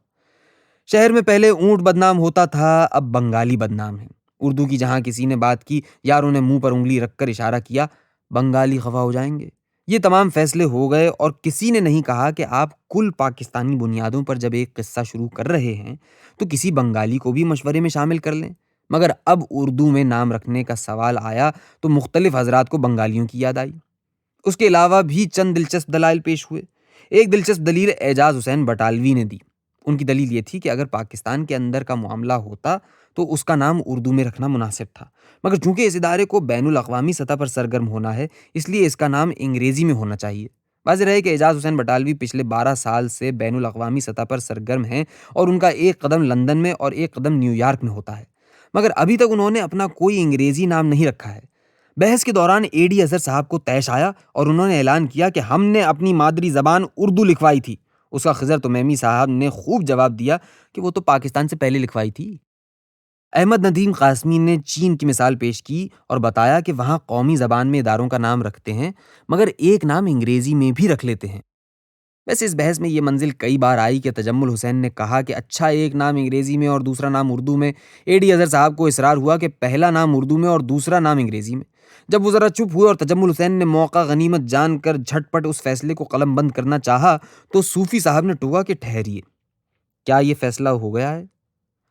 شہر میں پہلے اونٹ بدنام ہوتا تھا، اب بنگالی بدنام ہے۔ اردو کی جہاں کسی نے بات کی، یاروں نے منہ پر انگلی رکھ کر اشارہ کیا، بنگالی خفا ہو جائیں گے۔ یہ تمام فیصلے ہو گئے اور کسی نے نہیں کہا کہ آپ کل پاکستانی بنیادوں پر جب ایک قصہ شروع کر رہے ہیں تو کسی بنگالی کو بھی مشورے میں شامل کر لیں۔ مگر اب اردو میں نام رکھنے کا سوال آیا تو مختلف حضرات کو بنگالیوں کی یاد آئی۔ اس کے علاوہ بھی چند دلچسپ دلائل پیش ہوئے۔ ایک دلچسپ دلیل اعجاز حسین بٹالوی نے دی۔ ان کی دلیل یہ تھی کہ اگر پاکستان کے اندر کا معاملہ ہوتا تو اس کا نام اردو میں رکھنا مناسب تھا، مگر چونکہ اس ادارے کو بین الاقوامی سطح پر سرگرم ہونا ہے، اس لیے اس کا نام انگریزی میں ہونا چاہیے۔ واضح رہے کہ اعجاز حسین بٹالوی پچھلے 12 سال سے بین الاقوامی سطح پر سرگرم ہیں اور ان کا ایک قدم لندن میں اور ایک قدم نیو یارک میں ہوتا ہے، مگر ابھی تک انہوں نے اپنا کوئی انگریزی نام نہیں رکھا ہے۔ بحث کے دوران اے ڈی اظہر صاحب کو طیش آیا اور انہوں نے اعلان کیا کہ ہم نے اپنی مادری زبان اردو لکھوائی تھی۔ اس کا خضر تمیمی صاحب نے خوب جواب دیا کہ وہ تو پاکستان سے پہلے لکھوائی تھی۔ احمد ندیم قاسمی نے چین کی مثال پیش کی اور بتایا کہ وہاں قومی زبان میں اداروں کا نام رکھتے ہیں مگر ایک نام انگریزی میں بھی رکھ لیتے ہیں۔ ویسے اس بحث میں یہ منزل کئی بار آئی کہ تجمل حسین نے کہا کہ اچھا، ایک نام انگریزی میں اور دوسرا نام اردو میں۔ اے ڈی اظہر صاحب کو اصرار ہوا کہ پہلا نام اردو میں اور دوسرا نام انگریزی میں۔ جب وہ ذرا چپ ہوئے اور تجمل حسین نے موقع غنیمت جان کر جھٹ پٹ اس فیصلے کو قلم بند کرنا چاہا تو صوفی صاحب نے ٹوکا کہ ٹھہریے، کیا یہ فیصلہ ہو گیا ہے؟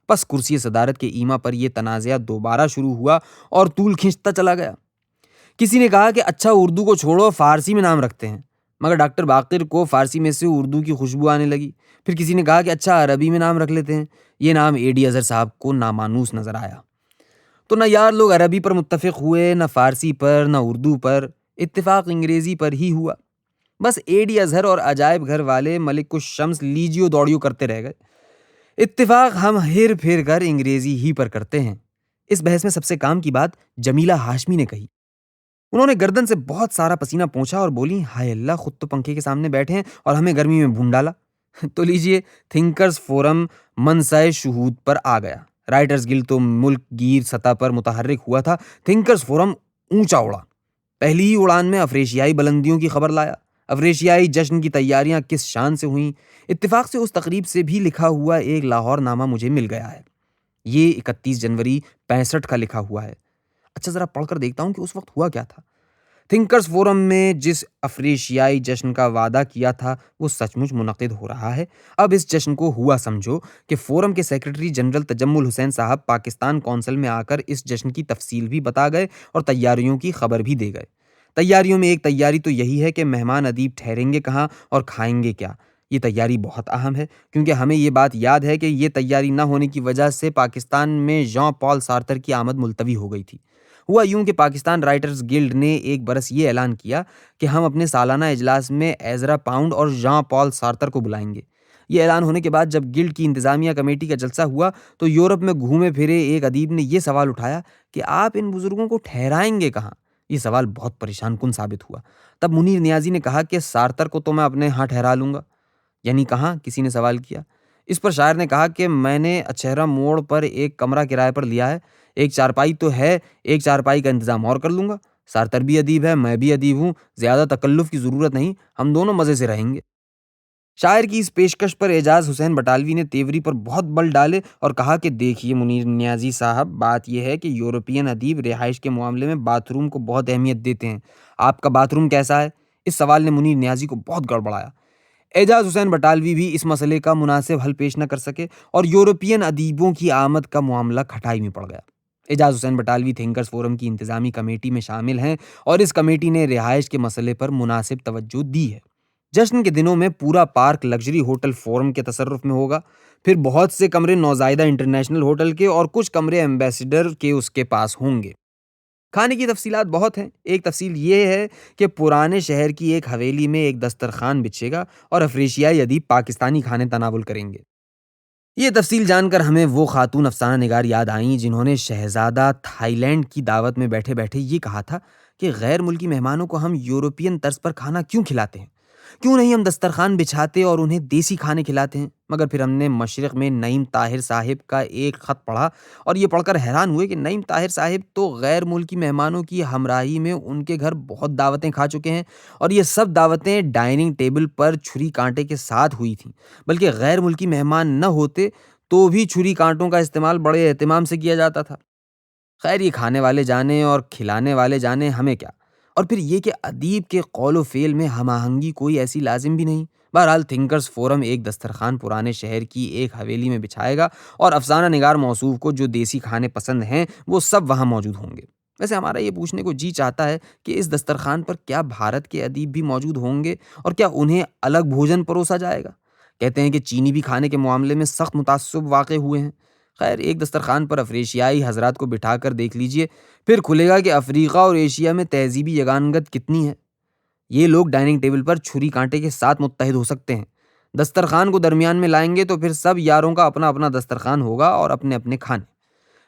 بس کرسی صدارت کے ایما پر یہ تنازعہ دوبارہ شروع ہوا اور طول کھنچتا چلا گیا۔ کسی نے کہا کہ اچھا، اردو کو چھوڑو، فارسی میں نام رکھتے ہیں، مگر ڈاکٹر باقر کو فارسی میں سے اردو کی خوشبو آنے لگی۔ پھر کسی نے کہا کہ اچھا، عربی میں نام رکھ لیتے ہیں۔ یہ نام اے ڈی اظہر صاحب کو نامانوس نظر آیا، تو نہ یار لوگ عربی پر متفق ہوئے، نہ فارسی پر، نہ اردو پر، اتفاق انگریزی پر ہی ہوا۔ بس اے ڈی اظہر اور عجائب گھر والے ملک الشمس لیجیو دوڑیو کرتے رہ گئے۔ اتفاق ہم ہیر پھیر کر انگریزی ہی پر کرتے ہیں۔ اس بحث میں سب سے کام کی بات جمیلہ ہاشمی نے کہی۔ انہوں نے گردن سے بہت سارا پسینہ پونچھا اور بولی، ہائے اللہ، خود تو پنکھے کے سامنے بیٹھے ہیں اور ہمیں گرمی میں بھون ڈالا۔ تو لیجئے، تھنکرز فورم منصۂ شہود پر آ گیا۔ رائٹرز گلڈ تو ملک گیر سطح پر متحرک ہوا تھا، تھنکرز فورم اونچا اڑا۔ پہلی ہی اڑان میں افریشیائی بلندیوں کی خبر لایا۔ افریشیائی جشن کی تیاریاں کس شان سے ہوئیں۔ اتفاق سے اس تقریب سے بھی لکھا ہوا ایک لاہور نامہ مجھے مل گیا ہے۔ یہ 31 جنوری 65 کا لکھا ہوا ہے۔ اچھا، ذرا پڑھ کر دیکھتا ہوں کہ اس وقت ہوا کیا تھا۔ تھنکرز فورم میں جس افریشیائی جشن کا وعدہ کیا تھا وہ سچ مچ منعقد ہو رہا ہے۔ اب اس جشن کو ہوا سمجھو کہ فورم کے سیکرٹری جنرل تجمل حسین صاحب پاکستان کونسل میں آ کر اس جشن کی تفصیل بھی بتا گئے اور تیاریوں کی خبر بھی دے گئے۔ تیاریوں میں ایک تیاری تو یہی ہے کہ مہمان ادیب ٹھہریں گے کہاں اور کھائیں گے کیا۔ یہ تیاری بہت اہم ہے کیونکہ ہمیں یہ بات یاد ہے کہ یہ تیاری نہ ہونے کی وجہ سے پاکستان میں ژان پال سارتر کی آمد ملتوی ہو گئی تھی۔ ہوا یوں کہ پاکستان رائٹرز گلڈ نے ایک برس یہ اعلان کیا کہ ہم اپنے سالانہ اجلاس میں ایزرا پاؤنڈ اور ژان پال سارتر کو بلائیں گے۔ یہ اعلان ہونے کے بعد جب گلڈ کی انتظامیہ کمیٹی کا جلسہ ہوا تو یورپ میں گھومے پھرے ایک ادیب نے یہ سوال اٹھایا کہ آپ ان بزرگوں کو ٹھہرائیں گے کہاں؟ یہ سوال بہت پریشان کن ثابت ہوا۔ تب منیر نیازی نے کہا کہ سارتر کو تو میں اپنے ہاں ٹھہرا لوں گا۔ یعنی کہاں؟ کسی نے سوال کیا۔ اس پر شاعر نے کہا کہ میں نے اچھہرا موڑ پر ایک کمرہ کرائے پر لیا ہے، ایک چارپائی تو ہے، ایک چارپائی کا انتظام اور کر لوں گا۔ سارتر بھی ادیب ہے، میں بھی ادیب ہوں، زیادہ تکلف کی ضرورت نہیں، ہم دونوں مزے سے رہیں گے۔ شاعر کی اس پیشکش پر اعجاز حسین بٹالوی نے تیوری پر بہت بل ڈالے اور کہا کہ دیکھیے منیر نیازی صاحب، بات یہ ہے کہ یورپین ادیب رہائش کے معاملے میں باتھ روم کو بہت اہمیت دیتے ہیں۔ آپ کا باتھ روم کیسا ہے؟ اس سوال نے منیر نیازی کو بہت گڑبڑایا۔ اعجاز حسین بٹالوی بھی اس مسئلے کا مناسب حل پیش نہ کر سکے اور یورپین ادیبوں کی آمد کا معاملہ کھٹائی میں پڑ گیا۔ اعجاز حسین بٹالوی تھنکرز فورم کی انتظامی کمیٹی میں شامل ہیں اور اس کمیٹی نے رہائش کے مسئلے پر مناسب توجہ دی ہے۔ جشن کے دنوں میں پورا پارک لگژری ہوٹل فورم کے تصرف میں ہوگا، پھر بہت سے کمرے نوزائیدہ انٹرنیشنل ہوٹل کے اور کچھ کمرے ایمبیسڈر کے اس کے پاس ہوں گے۔ کھانے کی تفصیلات بہت ہیں۔ ایک تفصیل یہ ہے کہ پرانے شہر کی ایک حویلی میں ایک دسترخوان بچھے گا اور افریشیائی ادیب پاکستانی کھانے تناول کریں گے۔ یہ تفصیل جان کر ہمیں وہ خاتون افسانہ نگار یاد آئیں جنہوں نے شہزادہ تھائی لینڈ کی دعوت میں بیٹھے بیٹھے یہ کہا تھا کہ غیر ملکی مہمانوں کو ہم یورپین طرز پر کھانا کیوں کھلاتے ہیں؟ کیوں نہیں ہم دسترخوان بچھاتے اور انہیں دیسی کھانے کھلاتے ہیں؟ مگر پھر ہم نے مشرق میں نعیم طاہر صاحب کا ایک خط پڑھا اور یہ پڑھ کر حیران ہوئے کہ نعیم طاہر صاحب تو غیر ملکی مہمانوں کی ہمراہی میں ان کے گھر بہت دعوتیں کھا چکے ہیں، اور یہ سب دعوتیں ڈائننگ ٹیبل پر چھری کانٹے کے ساتھ ہوئی تھیں، بلکہ غیر ملکی مہمان نہ ہوتے تو بھی چھری کانٹوں کا استعمال بڑے اہتمام سے کیا جاتا تھا۔ خیر، یہ کھانے والے جانے اور کھلانے والے جانے، ہمیں کیا؟ اور پھر یہ کہ ادیب کے قول و فعل میں ہم آہنگی کوئی ایسی لازم بھی نہیں۔ بہرحال تھنکرز فورم ایک دسترخوان پرانے شہر کی ایک حویلی میں بچھائے گا اور افسانہ نگار موصوف کو جو دیسی کھانے پسند ہیں وہ سب وہاں موجود ہوں گے۔ ویسے ہمارا یہ پوچھنے کو جی چاہتا ہے کہ اس دسترخوان پر کیا بھارت کے ادیب بھی موجود ہوں گے اور کیا انہیں الگ بھوجن پروسا جائے گا؟ کہتے ہیں کہ چینی بھی کھانے کے معاملے میں سخت متعصب واقع ہوئے ہیں۔ خیر، ایک دسترخوان پر افریشیائی حضرات کو بٹھا کر دیکھ لیجئے، پھر کھلے گا کہ افریقہ اور ایشیا میں تہذیبی یگانگت کتنی ہے۔ یہ لوگ ڈائننگ ٹیبل پر چھری کانٹے کے ساتھ متحد ہو سکتے ہیں، دسترخوان کو درمیان میں لائیں گے تو پھر سب یاروں کا اپنا اپنا دسترخوان ہوگا اور اپنے اپنے کھانے۔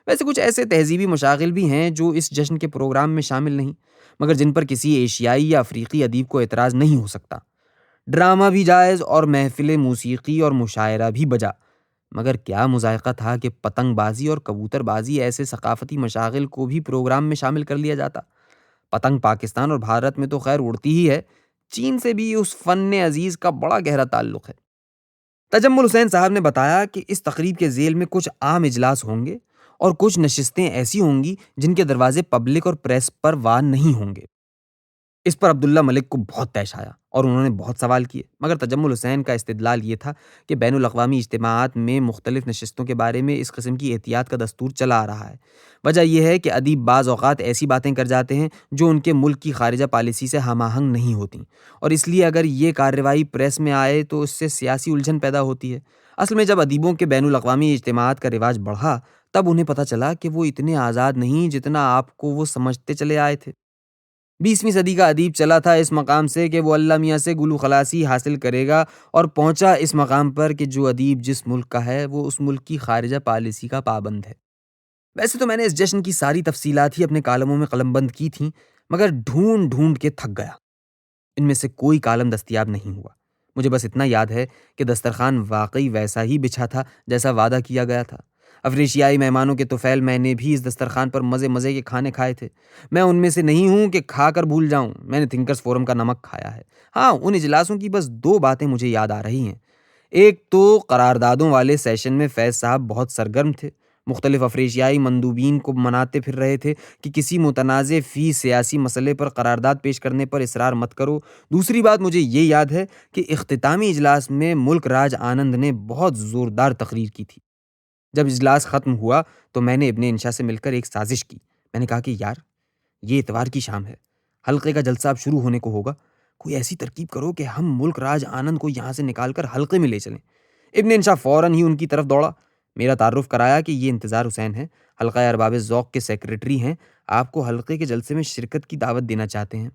ویسے کچھ ایسے تہذیبی مشاغل بھی ہیں جو اس جشن کے پروگرام میں شامل نہیں، مگر جن پر کسی ایشیائی یا افریقی ادیب کو اعتراض نہیں ہو سکتا۔ ڈرامہ بھی جائز اور محفل موسیقی اور مشاعرہ بھی بجا، مگر کیا مذائقہ تھا کہ پتنگ بازی اور کبوتر بازی ایسے ثقافتی مشاغل کو بھی پروگرام میں شامل کر لیا جاتا۔ پتنگ پاکستان اور بھارت میں تو خیر اڑتی ہی ہے، چین سے بھی اس فن عزیز کا بڑا گہرا تعلق ہے۔ تجمل حسین صاحب نے بتایا کہ اس تقریب کے ذیل میں کچھ عام اجلاس ہوں گے اور کچھ نشستیں ایسی ہوں گی جن کے دروازے پبلک اور پریس پر وان نہیں ہوں گے۔ اس پر عبداللہ ملک کو بہت طیش آیا اور انہوں نے بہت سوال کیے، مگر تجمل حسین کا استدلال یہ تھا کہ بین الاقوامی اجتماعات میں مختلف نشستوں کے بارے میں اس قسم کی احتیاط کا دستور چلا آ رہا ہے۔ وجہ یہ ہے کہ ادیب بعض اوقات ایسی باتیں کر جاتے ہیں جو ان کے ملک کی خارجہ پالیسی سے ہم آہنگ نہیں ہوتی، اور اس لیے اگر یہ کارروائی پریس میں آئے تو اس سے سیاسی الجھن پیدا ہوتی ہے۔ اصل میں جب ادیبوں کے بین الاقوامی اجتماعات کا رواج بڑھا تب انہیں پتہ چلا کہ وہ اتنے آزاد نہیں جتنا آپ کو وہ سمجھتے چلے آئے تھے۔ 20ویں صدی کا ادیب چلا تھا اس مقام سے کہ وہ اللہ میاں سے گلو خلاصی حاصل کرے گا، اور پہنچا اس مقام پر کہ جو ادیب جس ملک کا ہے وہ اس ملک کی خارجہ پالیسی کا پابند ہے۔ ویسے تو میں نے اس جشن کی ساری تفصیلات ہی اپنے کالموں میں قلم بند کی تھیں، مگر ڈھونڈ ڈھونڈ کے تھک گیا، ان میں سے کوئی کالم دستیاب نہیں ہوا۔ مجھے بس اتنا یاد ہے کہ دسترخوان واقعی ویسا ہی بچھا تھا جیسا وعدہ کیا گیا تھا۔ افریشیائی مہمانوں کے طفیل میں نے بھی اس دسترخوان پر مزے مزے کے کھانے کھائے تھے۔ میں ان میں سے نہیں ہوں کہ کھا کر بھول جاؤں، میں نے تھنکرز فورم کا نمک کھایا ہے۔ ہاں، ان اجلاسوں کی بس 2 باتیں مجھے یاد آ رہی ہیں۔ ایک تو قراردادوں والے سیشن میں فیض صاحب بہت سرگرم تھے، مختلف افریشیائی مندوبین کو مناتے پھر رہے تھے کہ کسی متنازع فی سیاسی مسئلے پر قرارداد پیش کرنے پر اصرار مت کرو۔ دوسری بات مجھے یہ یاد ہے کہ اختتامی اجلاس میں ملک راج آنند نے بہت زوردار تقریر کی تھی۔ جب اجلاس ختم ہوا تو میں نے ابن انشا سے مل کر ایک سازش کی۔ میں نے کہا کہ یار، یہ اتوار کی شام ہے، حلقے کا جلسہ اب شروع ہونے کو ہوگا، کوئی ایسی ترکیب کرو کہ ہم ملک راج آنند کو یہاں سے نکال کر حلقے میں لے چلیں۔ ابن انشا فوراً ہی ان کی طرف دوڑا، میرا تعارف کرایا کہ یہ انتظار حسین ہے، حلقہ ارباب ذوق کے سیکریٹری ہیں، آپ کو حلقے کے جلسے میں شرکت کی دعوت دینا چاہتے ہیں۔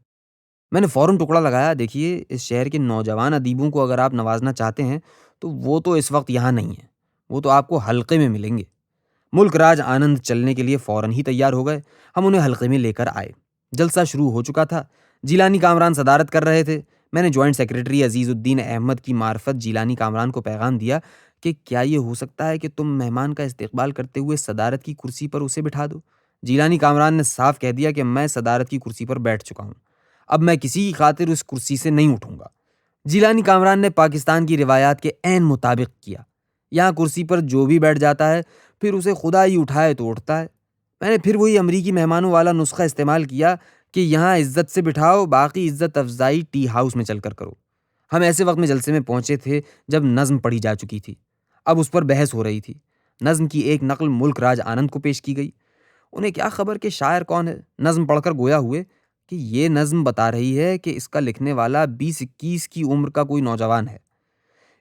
میں نے فوراً ٹکڑا لگایا، دیکھیے، اس شہر کے نوجوان ادیبوں کو اگر آپ نوازنا چاہتے ہیں تو وہ تو اس وقت یہاں نہیں ہیں، وہ تو آپ کو حلقے میں ملیں گے۔ ملک راج آنند چلنے کے لیے فوراً ہی تیار ہو گئے، ہم انہیں حلقے میں لے کر آئے۔ جلسہ شروع ہو چکا تھا، جیلانی کامران صدارت کر رہے تھے۔ میں نے جوائنٹ سیکریٹری عزیز الدین احمد کی معرفت جیلانی کامران کو پیغام دیا کہ کیا یہ ہو سکتا ہے کہ تم مہمان کا استقبال کرتے ہوئے صدارت کی کرسی پر اسے بٹھا دو؟ جیلانی کامران نے صاف کہہ دیا کہ میں صدارت کی کرسی پر بیٹھ چکا ہوں، اب میں کسی کی خاطر اس کرسی سے نہیں اٹھوں گا۔ جیلانی کامران نے پاکستان کی روایات کے عین مطابق کیا، یہاں کرسی پر جو بھی بیٹھ جاتا ہے پھر اسے خدا ہی اٹھائے تو اٹھتا ہے۔ میں نے پھر وہی امریکی مہمانوں والا نسخہ استعمال کیا کہ یہاں عزت سے بٹھاؤ، باقی عزت افزائی ٹی ہاؤس میں چل کر کرو۔ ہم ایسے وقت میں جلسے میں پہنچے تھے جب نظم پڑھی جا چکی تھی، اب اس پر بحث ہو رہی تھی۔ نظم کی ایک نقل ملک راج آنند کو پیش کی گئی۔ انہیں کیا خبر کہ شاعر کون ہے، نظم پڑھ کر گویا ہوئے کہ یہ نظم بتا رہی ہے کہ اس کا لکھنے والا 20-21 کی عمر کا کوئی نوجوان ہے۔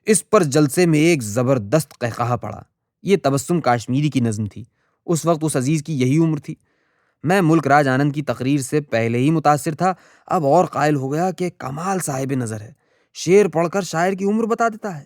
اس پر جلسے میں ایک زبردست قہقہہ پڑا۔ یہ تبسم کاشمیری کی نظم تھی، اس وقت اس عزیز کی یہی عمر تھی۔ میں ملک راج آنند کی تقریر سے پہلے ہی متاثر تھا، اب اور قائل ہو گیا کہ کمال صاحب نظر ہے، شعر پڑھ کر شاعر کی عمر بتا دیتا ہے۔